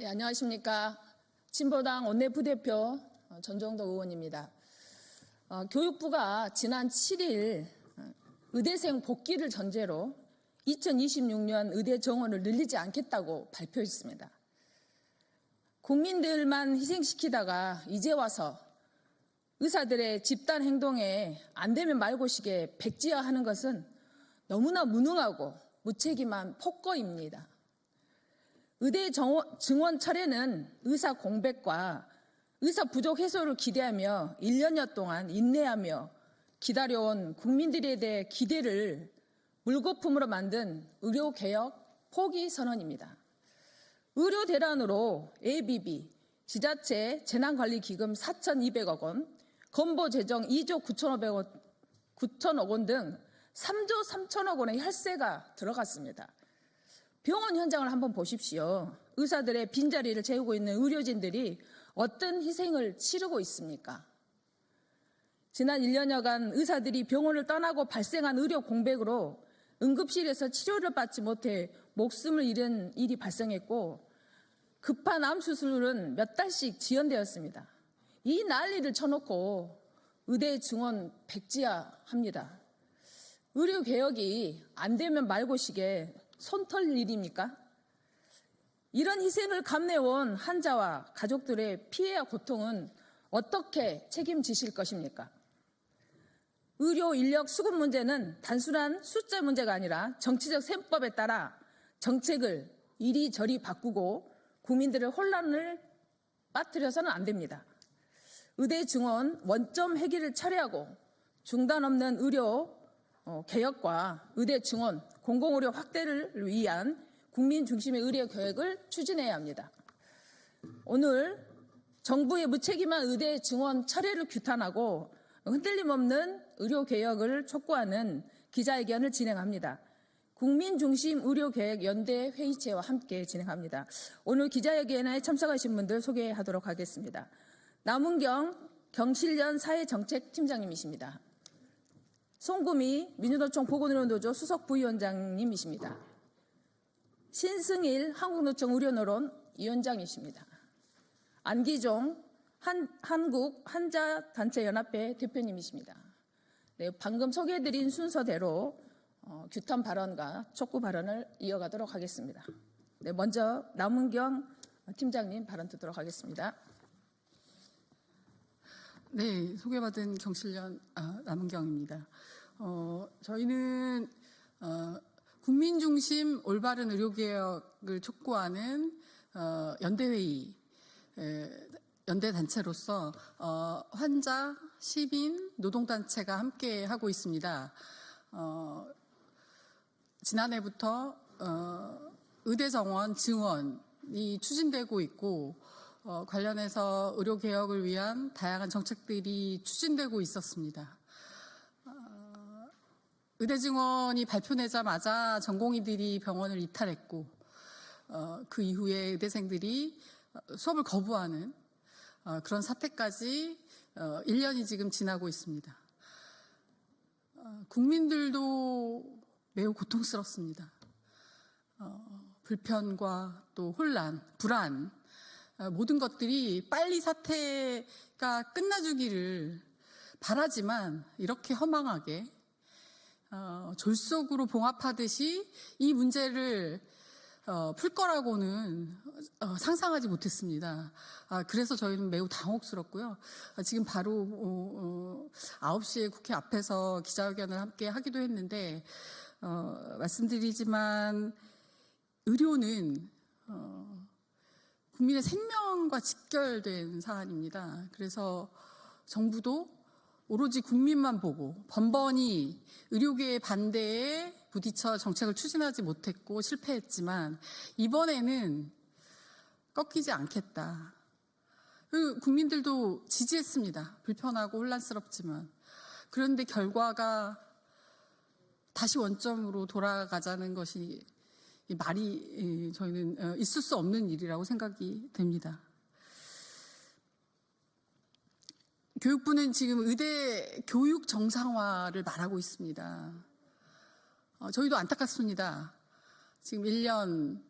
네, 안녕하십니까. 진보당 원내부대표 전정덕 의원입니다. 교육부가 지난 7일 의대생 복귀를 전제로 2026년 의대 정원을 늘리지 않겠다고 발표했습니다. 국민들만 희생시키다가 이제 와서 의사들의 집단 행동에 안 되면 말고식에 백지화하는 것은 너무나 무능하고 무책임한 폭거입니다. 의대 증원 철회는 의사 공백과 의사 부족 해소를 기대하며 1년여 동안 인내하며 기다려온 국민들에 대해 기대를 물거품으로 만든 의료개혁 포기 선언입니다. 의료 대란으로 ABB, 지자체 재난관리기금 4,200억 원, 건보 재정 2조 9천억 원 등 3조 3천억 원의 혈세가 들어갔습니다. 병원 현장을 한번 보십시오. 의사들의 빈자리를 채우고 있는 의료진들이 어떤 희생을 치르고 있습니까? 지난 1년여간 의사들이 병원을 떠나고 발생한 의료 공백으로 응급실에서 치료를 받지 못해 목숨을 잃은 일이 발생했고 급한 암 수술은 몇 달씩 지연되었습니다. 이 난리를 쳐놓고 의대 증원 백지화합니다. 의료개혁이 안 되면 말고식에 손털 일입니까? 이런 희생을 감내온 환자와 가족들의 피해와 고통은 어떻게 책임지실 것입니까? 의료 인력 수급 문제는 단순한 숫자 문제가 아니라 정치적 셈법에 따라 정책을 이리저리 바꾸고 국민들의 혼란을 빠뜨려서는 안 됩니다. 의대 증원 원점 회계를 철회하고 중단 없는 의료 개혁과 의대 증원, 공공의료 확대를 위한 국민 중심의 의료 개혁을 추진해야 합니다. 오늘 정부의 무책임한 의대 증원 철회를 규탄하고 흔들림 없는 의료 개혁을 촉구하는 기자회견을 진행합니다. 국민 중심 의료 개혁 연대 회의체와 함께 진행합니다. 오늘 기자회견에 참석하신 분들 소개하도록 하겠습니다. 남은경 경실련 사회정책팀장님이십니다. 송구미 민주노총 보건의료노조 수석 부위원장님이십니다. 신승일 한국노총 의료노론 위원장이십니다. 안기종 한국환자단체연합회 대표님이십니다. 네, 방금 소개해드린 순서대로 규탄 발언과 촉구 발언을 이어가도록 하겠습니다. 네, 먼저 남은경 팀장님 발언 듣도록 하겠습니다. 네, 소개받은 경실련 남은경입니다. 저희는 국민 중심 올바른 의료개혁을 촉구하는 연대회의, 연대단체로서 환자, 시민, 노동단체가 함께 하고 있습니다. 지난해부터 의대정원 증원이 추진되고 있고 관련해서 의료개혁을 위한 다양한 정책들이 추진되고 있었습니다. 의대 증원이 발표되자마자 전공의들이 병원을 이탈했고 그 이후에 의대생들이 수업을 거부하는 그런 사태까지 1년이 지금 지나고 있습니다. 국민들도 매우 고통스럽습니다. 불편과 또 혼란, 불안 모든 것들이 빨리 사태가 끝나주기를 바라지만 이렇게 허망하게 졸속으로 봉합하듯이 이 문제를 풀 거라고는 상상하지 못했습니다. 그래서 저희는 매우 당혹스럽고요. 지금 바로 9시에 국회 앞에서 기자회견을 함께 하기도 했는데 말씀드리지만 의료는 국민의 생명과 직결된 사안입니다. 그래서 정부도 오로지 국민만 보고 번번이 의료계의 반대에 부딪혀 정책을 추진하지 못했고 실패했지만 이번에는 꺾이지 않겠다. 국민들도 지지했습니다. 불편하고 혼란스럽지만. 그런데 결과가 다시 원점으로 돌아가자는 것이 말이 저희는 있을 수 없는 일이라고 생각이 됩니다. 교육부는 지금 의대 교육 정상화를 말하고 있습니다. 저희도 안타깝습니다. 지금 1년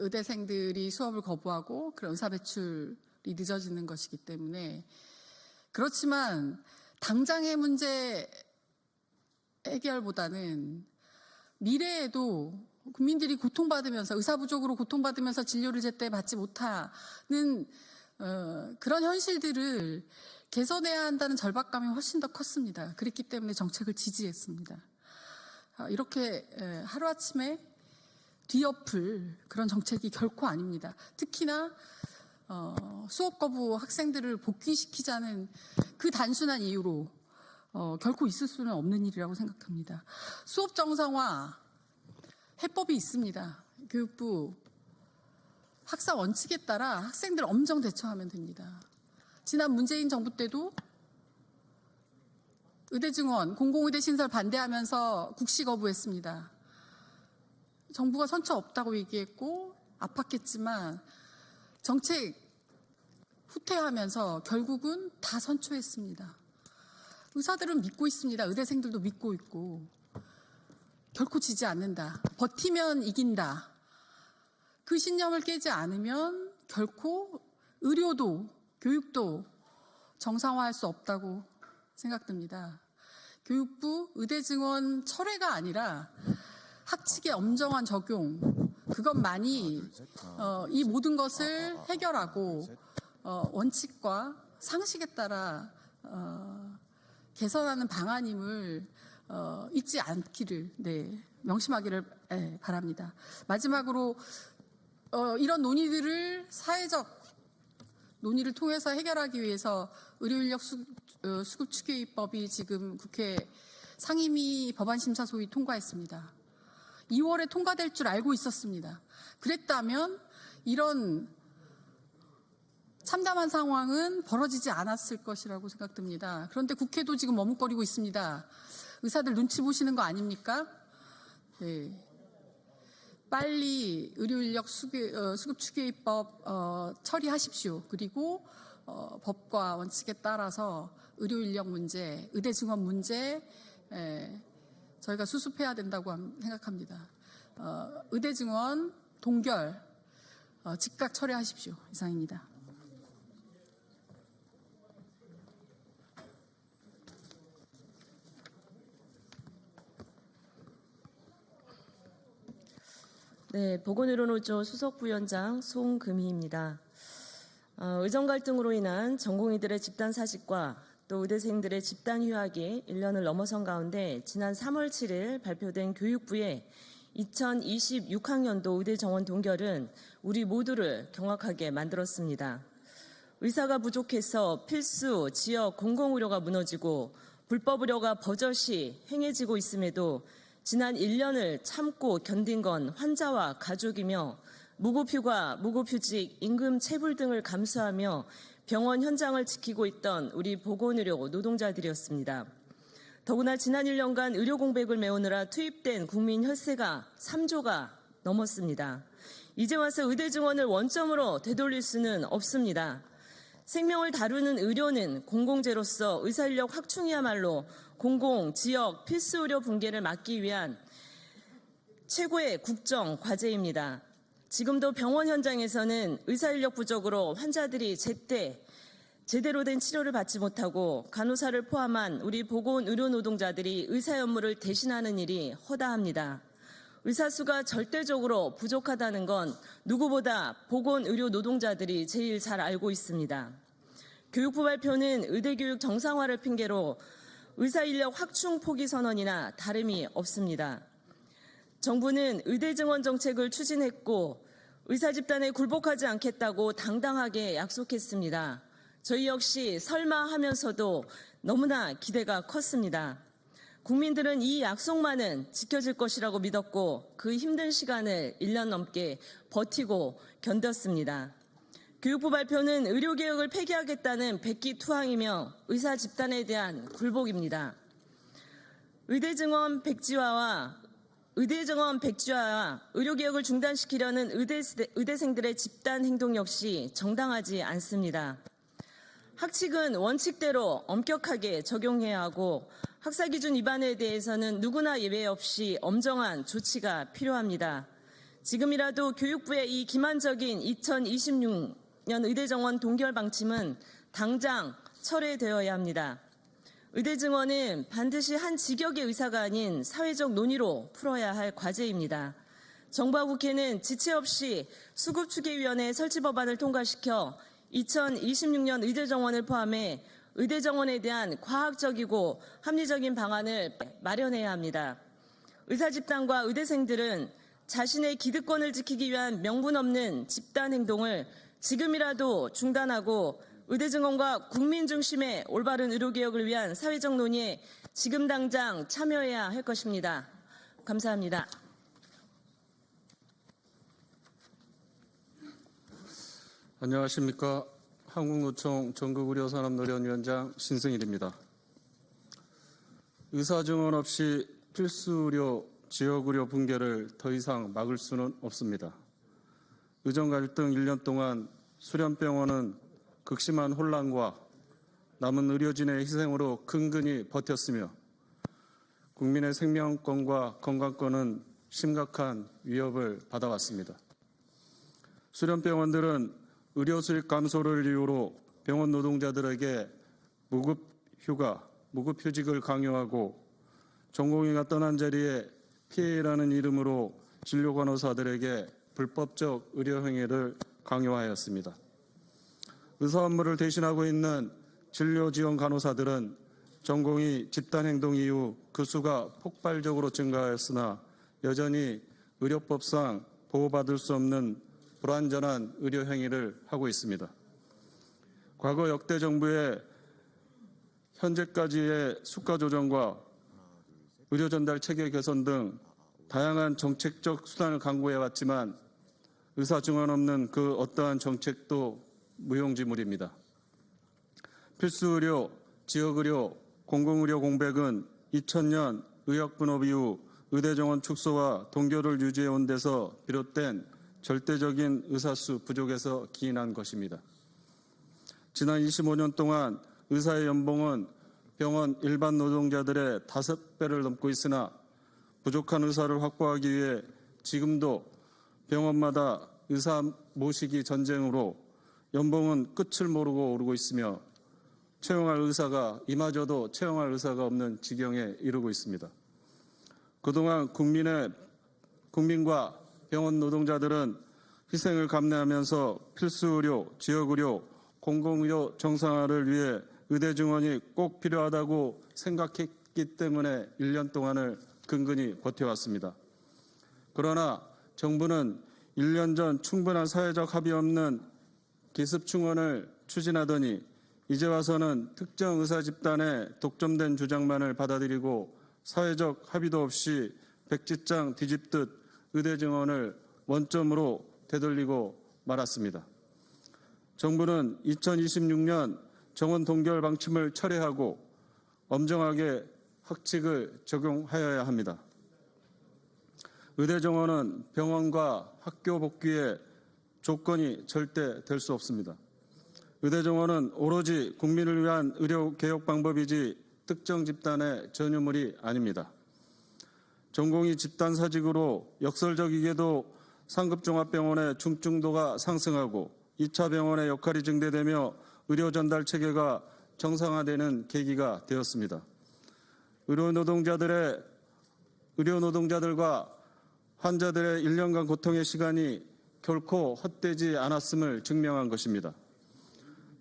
의대생들이 수업을 거부하고 그런 의사 배출이 늦어지는 것이기 때문에 그렇지만 당장의 문제 해결보다는 미래에도 국민들이 고통받으면서 의사 부족으로 고통받으면서 진료를 제때 받지 못하는 그런 현실들을 개선해야 한다는 절박감이 훨씬 더 컸습니다. 그렇기 때문에 정책을 지지했습니다. 이렇게 하루아침에 뒤엎을 그런 정책이 결코 아닙니다. 특히나 수업 거부 학생들을 복귀시키자는 그 단순한 이유로 결코 있을 수는 없는 일이라고 생각합니다. 수업 정상화 해법이 있습니다. 교육부 학사 원칙에 따라 학생들 엄정 대처하면 됩니다. 지난 문재인 정부 때도 의대 증원, 공공의대 신설 반대하면서 국시 거부했습니다. 정부가 선처 없다고 얘기했고 아팠겠지만 정책 후퇴하면서 결국은 다 선처했습니다. 의사들은 믿고 있습니다. 의대생들도 믿고 있고 결코 지지 않는다. 버티면 이긴다. 그 신념을 깨지 않으면 결코 의료도 교육도 정상화할 수 없다고 생각됩니다. 교육부 의대 증원 철회가 아니라 학칙의 엄정한 적용, 그것만이 이 모든 것을 해결하고 원칙과 상식에 따라 개선하는 방안임을 잊지 않기를 명심하기를 바랍니다. 마지막으로 이런 논의들을 사회적 논의를 통해서 해결하기 위해서 의료인력 수급 추계입법이 지금 국회 상임위 법안심사소위 통과했습니다. 2월에 통과될 줄 알고 있었습니다. 그랬다면 이런 참담한 상황은 벌어지지 않았을 것이라고 생각됩니다. 그런데 국회도 지금 머뭇거리고 있습니다. 의사들 눈치 보시는 거 아닙니까? 네. 빨리 의료인력 수급 추계입법 처리하십시오. 그리고 법과 원칙에 따라서 의료인력 문제, 의대 증원 문제 저희가 수습해야 된다고 생각합니다. 의대 증원 동결 즉각 처리하십시오. 이상입니다. 네, 보건의료노조 수석부위원장 송금희입니다. 의정 갈등으로 인한 전공의들의 집단 사직과 또 의대생들의 집단 휴학이 1년을 넘어선 가운데 지난 3월 7일 발표된 교육부의 2026학년도 의대 정원 동결은 우리 모두를 경악하게 만들었습니다. 의사가 부족해서 필수 지역 공공의료가 무너지고 불법 의료가 버젓이 행해지고 있음에도 지난 1년을 참고 견딘 건 환자와 가족이며 무급휴가, 무급휴직, 임금 체불 등을 감수하며 병원 현장을 지키고 있던 우리 보건의료 노동자들이었습니다. 더구나 지난 1년간 의료 공백을 메우느라 투입된 국민 혈세가 3조가 넘었습니다. 이제 와서 의대 증원을 원점으로 되돌릴 수는 없습니다. 생명을 다루는 의료는 공공재로서 의사인력 확충이야말로 공공, 지역, 필수 의료 붕괴를 막기 위한 최고의 국정 과제입니다. 지금도 병원 현장에서는 의사인력 부족으로 환자들이 제대로 된 치료를 받지 못하고 간호사를 포함한 우리 보건 의료 노동자들이 의사 업무를 대신하는 일이 허다합니다. 의사 수가 절대적으로 부족하다는 건 누구보다 보건 의료 노동자들이 제일 잘 알고 있습니다. 교육부 발표는 의대교육 정상화를 핑계로 의사인력 확충 포기 선언이나 다름이 없습니다. 정부는 의대 증원 정책을 추진했고 의사 집단에 굴복하지 않겠다고 당당하게 약속했습니다. 저희 역시 설마 하면서도 너무나 기대가 컸습니다. 국민들은 이 약속만은 지켜질 것이라고 믿었고 그 힘든 시간을 1년 넘게 버티고 견뎠습니다. 교육부 발표는 의료개혁을 폐기하겠다는 백기투항이며 의사 집단에 대한 굴복입니다. 의대 증원 백지화와 의료개혁을 중단시키려는 의대생들의 집단 행동 역시 정당하지 않습니다. 학칙은 원칙대로 엄격하게 적용해야 하고 학사기준 위반에 대해서는 누구나 예외 없이 엄정한 조치가 필요합니다. 지금이라도 교육부의 이 기만적인 2026년 의대 정원 동결 방침은 당장 철회되어야 합니다. 의대 증원은 반드시 한 직역의 의사가 아닌 사회적 논의로 풀어야 할 과제입니다. 정부와 국회는 지체 없이 수급추계위원회 설치 법안을 통과시켜 2026년 의대 정원을 포함해 의대 정원에 대한 과학적이고 합리적인 방안을 마련해야 합니다. 의사 집단과 의대생들은 자신의 기득권을 지키기 위한 명분 없는 집단 행동을 지금이라도 중단하고 의대 증원과 국민 중심의 올바른 의료개혁을 위한 사회적 논의에 지금 당장 참여해야 할 것입니다. 감사합니다. 안녕하십니까. 한국노총 전국의료산업노련위원장 신승일입니다. 의사증원 없이 필수의료, 지역의료 붕괴를 더 이상 막을 수는 없습니다. 의정 갈등 1년 동안 수련병원은 극심한 혼란과 남은 의료진의 희생으로 근근히 버텼으며 국민의 생명권과 건강권은 심각한 위협을 받아왔습니다. 수련병원들은 의료 수익 감소를 이유로 병원 노동자들에게 무급 휴가, 무급 휴직을 강요하고 전공의가 떠난 자리에 PA라는 이름으로 진료 간호사들에게 불법적 의료 행위를 강요하였습니다. 의사 업무를 대신하고 있는 진료 지원 간호사들은 전공의 집단 행동 이후 그 수가 폭발적으로 증가하였으나 여전히 의료법상 보호받을 수 없는 불완전한 의료 행위를 하고 있습니다. 과거 역대 정부의 현재까지의 수가 조정과 의료 전달 체계 개선 등 다양한 정책적 수단을 강구해 왔지만 의사 증원 없는 그 어떠한 정책도 무용지물입니다. 필수의료, 지역의료, 공공의료 공백은 2000년 의학분업 이후 의대 정원 축소와 동결을 유지해 온 데서 비롯된 절대적인 의사수 부족에서 기인한 것입니다. 지난 25년 동안 의사의 연봉은 병원 일반 노동자들의 5배를 넘고 있으나 부족한 의사를 확보하기 위해 지금도 병원마다 의사 모시기 전쟁으로 연봉은 끝을 모르고 오르고 있으며 채용할 의사가 이마저도 채용할 의사가 없는 지경에 이르고 있습니다. 그동안 국민과 병원 노동자들은 희생을 감내하면서 필수의료, 지역의료, 공공의료 정상화를 위해 의대 증원이 꼭 필요하다고 생각했기 때문에 1년 동안을 근근히 버텨왔습니다. 그러나 정부는 1년 전 충분한 사회적 합의 없는 기습 충원을 추진하더니 이제 와서는 특정 의사 집단의 독점된 주장만을 받아들이고 사회적 합의도 없이 백지장 뒤집듯 의대 증원을 원점으로 되돌리고 말았습니다. 정부는 2026년 정원 동결 방침을 철회하고 엄정하게 학칙을 적용하여야 합니다. 의대 정원은 병원과 학교 복귀의 조건이 절대 될 수 없습니다. 의대 정원은 오로지 국민을 위한 의료 개혁 방법이지 특정 집단의 전유물이 아닙니다. 전공의 집단 사직으로 역설적이게도 상급종합병원의 중증도가 상승하고 2차 병원의 역할이 증대되며 의료 전달 체계가 정상화되는 계기가 되었습니다. 의료 노동자들과 환자들의 1년간 고통의 시간이 결코 헛되지 않았음을 증명한 것입니다.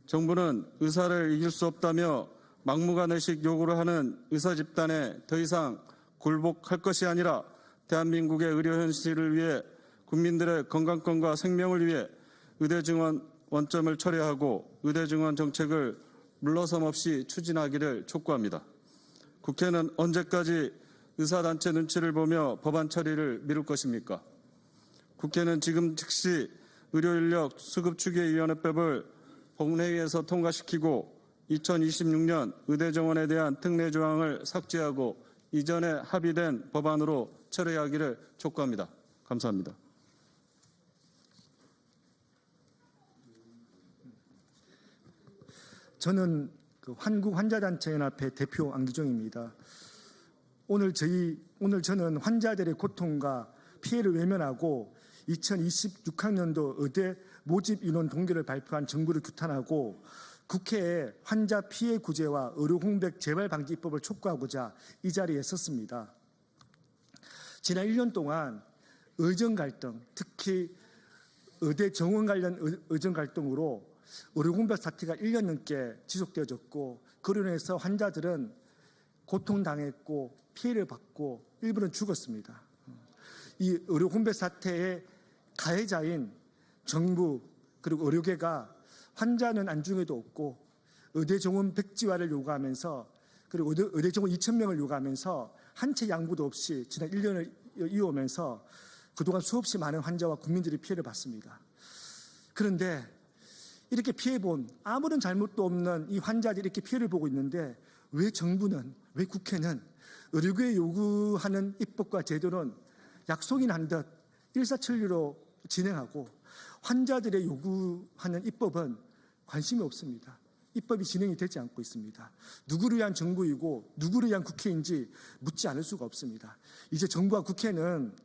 정부는 의사를 이길 수 없다며 막무가내식 요구를 하는 의사 집단에 더 이상 굴복할 것이 아니라 대한민국의 의료 현실을 위해 국민들의 건강권과 생명을 위해 의대 증원 원점을 철회하고 의대 증원 정책을 물러섬 없이 추진하기를 촉구합니다. 국회는 언제까지 의사단체 눈치를 보며 법안 처리를 미룰 것입니까? 국회는 지금 즉시 의료인력 수급추계위원회법을 본회의에서 통과시키고 2026년 의대 정원에 대한 특례 조항을 삭제하고 이전에 합의된 법안으로 처리하기를 촉구합니다. 감사합니다. 저는 한국환자단체연합회 대표 안기종입니다. 오늘 저는 환자들의 고통과 피해를 외면하고 2026학년도 의대 모집 인원 동기를 발표한 정부를 규탄하고 국회에 환자 피해 구제와 의료 공백 재발 방지 입법을 촉구하고자 이 자리에 섰습니다. 지난 1년 동안 의정 갈등, 특히 의대 정원 관련 의정 갈등으로 의료 공백 사태가 1년 넘게 지속되어졌고 그로 인해서 환자들은 고통당했고 피해를 받고 일부는 죽었습니다. 이 의료 공백 사태의 가해자인 정부 그리고 의료계가 환자는 안중에도 없고 의대 정원 백지화를 요구하면서 그리고 의대 정원 2,000명을 요구하면서 한 채 양보도 없이 지난 1년을 이어오면서 그동안 수없이 많은 환자와 국민들이 피해를 봤습니다. 그런데 이렇게 피해본 아무런 잘못도 없는 이 환자들이 이렇게 피해를 보고 있는데 왜 정부는, 왜 국회는 의료계에 요구하는 입법과 제도는 약속인 한 듯 일사천리로 진행하고 환자들의 요구하는 입법은 관심이 없습니다. 입법이 진행이 되지 않고 있습니다. 누구를 위한 정부이고 누구를 위한 국회인지 묻지 않을 수가 없습니다. 이제 정부와 국회는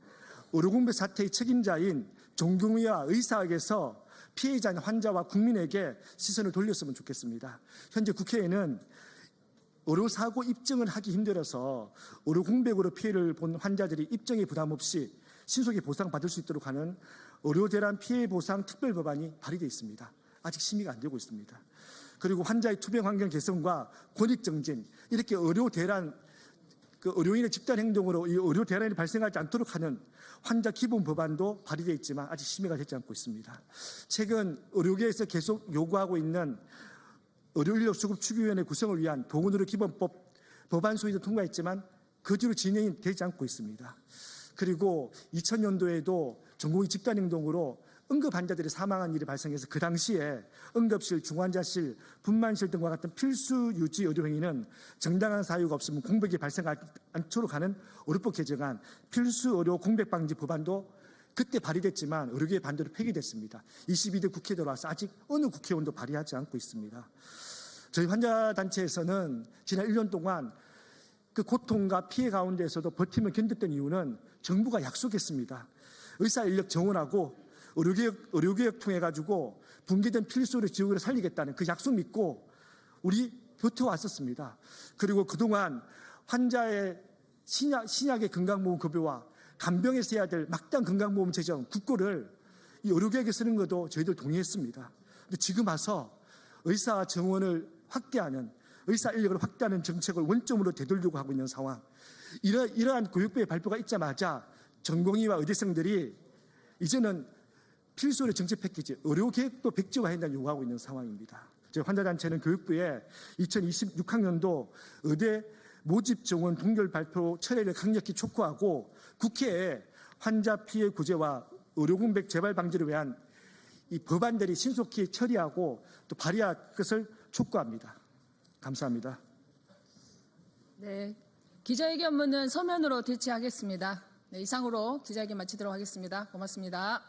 의료공백 사태의 책임자인 종교위와 의사에게서 피해자인 환자와 국민에게 시선을 돌렸으면 좋겠습니다. 현재 국회에는 의료사고 입증을 하기 힘들어서 의료공백으로 피해를 본 환자들이 입증에 부담 없이 신속히 보상받을 수 있도록 하는 의료대란 피해보상 특별법안이 발의되어 있습니다. 아직 심의가 안 되고 있습니다. 그리고 환자의 투병 환경 개선과 권익 정진, 이렇게 의료대란, 의료인의 집단 행동으로 이 의료대란이 발생하지 않도록 하는 환자 기본 법안도 발의되어 있지만 아직 심의가 되지 않고 있습니다. 최근 의료계에서 계속 요구하고 있는 의료인력 수급 추기위원회 구성을 위한 보건의료 기본법 법안 소위도 통과했지만 그 뒤로 진행이 되지 않고 있습니다. 그리고 2000년도에도 전공의 집단행동으로 응급 환자들이 사망한 일이 발생해서 그 당시에 응급실, 중환자실, 분만실 등과 같은 필수 유지 의료행위는 정당한 사유가 없으면 공백이 발생하지 않도록 하는 의료법 개정안 필수 의료 공백 방지 법안도 그때 발의됐지만 의료계의 반대로 폐기됐습니다. 22대 국회 들어와서 아직 어느 국회의원도 발의하지 않고 있습니다. 저희 환자단체에서는 지난 1년 동안 그 고통과 피해 가운데에서도 버티며 견뎠던 이유는 정부가 약속했습니다. 의사 인력 정원하고 의료개혁 통해 가지고 붕괴된 필수의료 지역을 살리겠다는 그 약속 믿고 우리 버텨왔었습니다. 그리고 그동안 환자의 신약의 건강보험 급여와 간병에서 해야 될 막대한 건강보험 재정 국고를 이 의료개혁에 쓰는 것도 저희들 동의했습니다. 근데 지금 와서 의사 정원을 확대하는 의사 인력을 확대하는 정책을 원점으로 되돌리고 하고 있는 상황. 이러한 교육부의 발표가 있자마자 전공의와 의대생들이 이제는 필수의료 정책 패키지, 의료계획도 백지화한다는 요구하고 있는 상황입니다. 저희 환자단체는 교육부에 2026학년도 의대 모집 정원 동결 발표 철회를 강력히 촉구하고 국회에 환자 피해 구제와 의료공백 재발 방지를 위한 이 법안들이 신속히 처리하고 또 발의할 것을 촉구합니다. 감사합니다. 네, 기자회견문은 서면으로 대체하겠습니다. 네, 이상으로 기자회견 마치도록 하겠습니다. 고맙습니다.